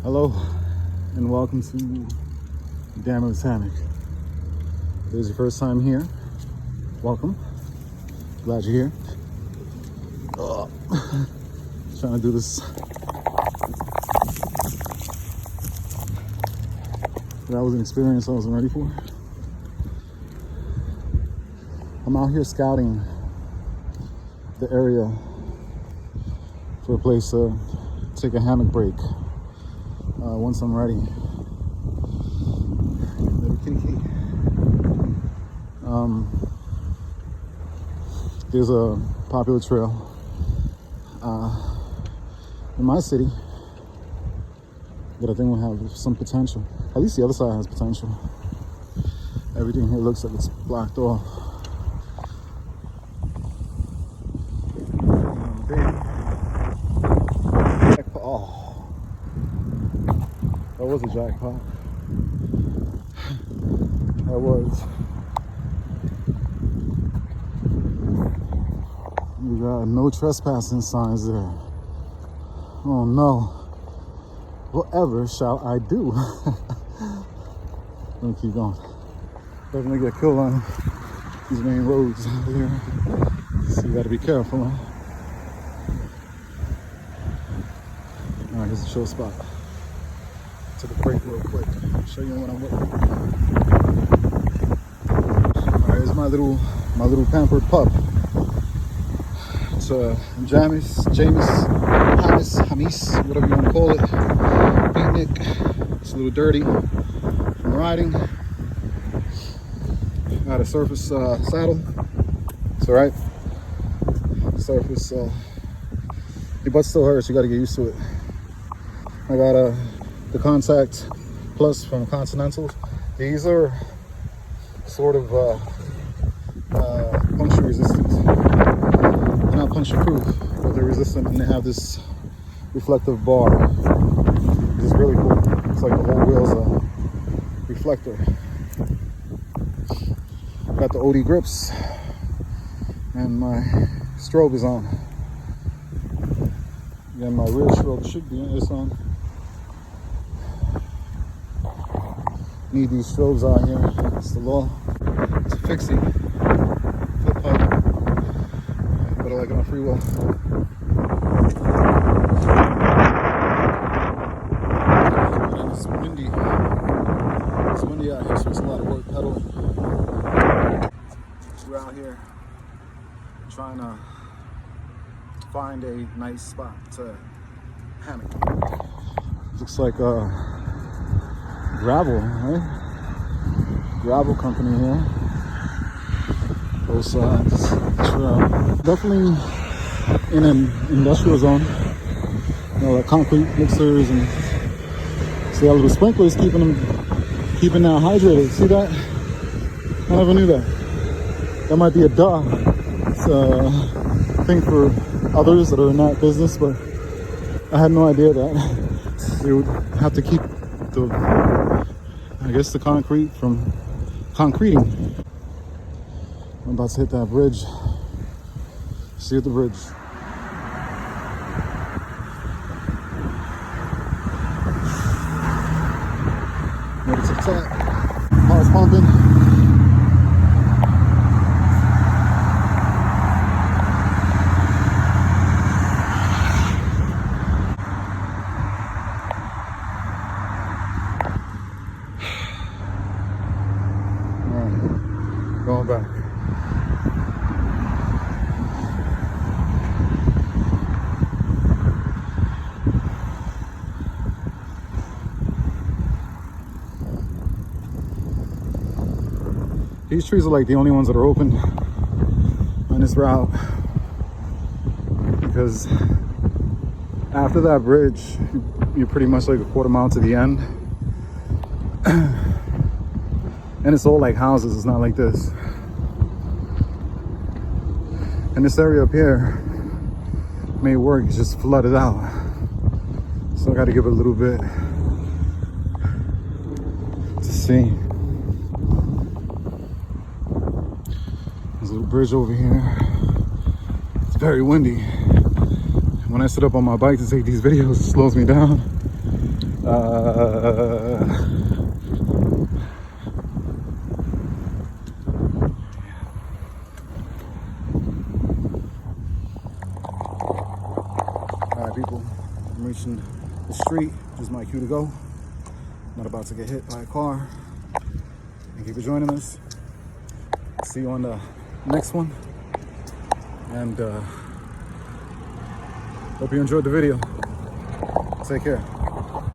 Hello and welcome to Hammock. If this is your first time here, welcome. Glad you're here. Trying to do this. That was an experience I wasn't ready for. I'm out here scouting the area for a place to take a hammock break. Once I'm ready. Little kitty. There's a popular trail in my city that I think will have some potential. At least the other side has potential. Everything here looks like it's blocked off. Oh, that was a jackpot. That was. We got no trespassing signs there. Oh no. Whatever shall I do? Let me keep going. Definitely get killed on these main roads out here. So you gotta be careful. Huh? Alright, here's a show spot. Took a break real quick. Show you what I'm with. Alright, here's my little pampered pup. It's Jamis, Hamis, whatever you want to call it. Picnic. It's a little dirty from riding. Got a surface saddle. It's alright. Surface. Your butt still hurts. You got to get used to it. I got the Contact Plus from Continental. These are sort of puncture resistant. They're not puncture proof, but they're resistant, and they have this reflective bar. It's really cool. It's like the whole wheel's a reflector. Got the OD grips, and my strobe is on. Again, my rear strobe should be on. Need these strobes out here. It's the law. It's a fixie. Flip hub. But I like it on freewheel. And it's windy. It's windy out here, so it's a lot of work pedaling. We're out here trying to find a nice spot to hammock. Looks like gravel, right? Gravel company here. Both sides. Trail. Definitely in an industrial zone. You know, like concrete mixers and see all the sprinklers keeping that hydrated. See that? I never knew that. That might be a duh. It's a thing for others that are in that business, but I had no idea that they would have to keep the concrete from concreting. I'm about to hit that bridge. See you at the bridge. Ready to attack. Heart's pumping. Going back. These trees are like the only ones that are open on this route, because after that bridge, you're pretty much like a quarter mile to the end. And it's all like houses, it's not like this. And this area up here may work, it's just flooded out. So I gotta give it a little bit to see. There's a little bridge over here. It's very windy. When I sit up on my bike to take these videos, it slows me down. All right, people, I'm reaching the street. This is my cue to go. Not about to get hit by a car. Thank you for joining us. See you on the next one. And hope you enjoyed the video. Take care.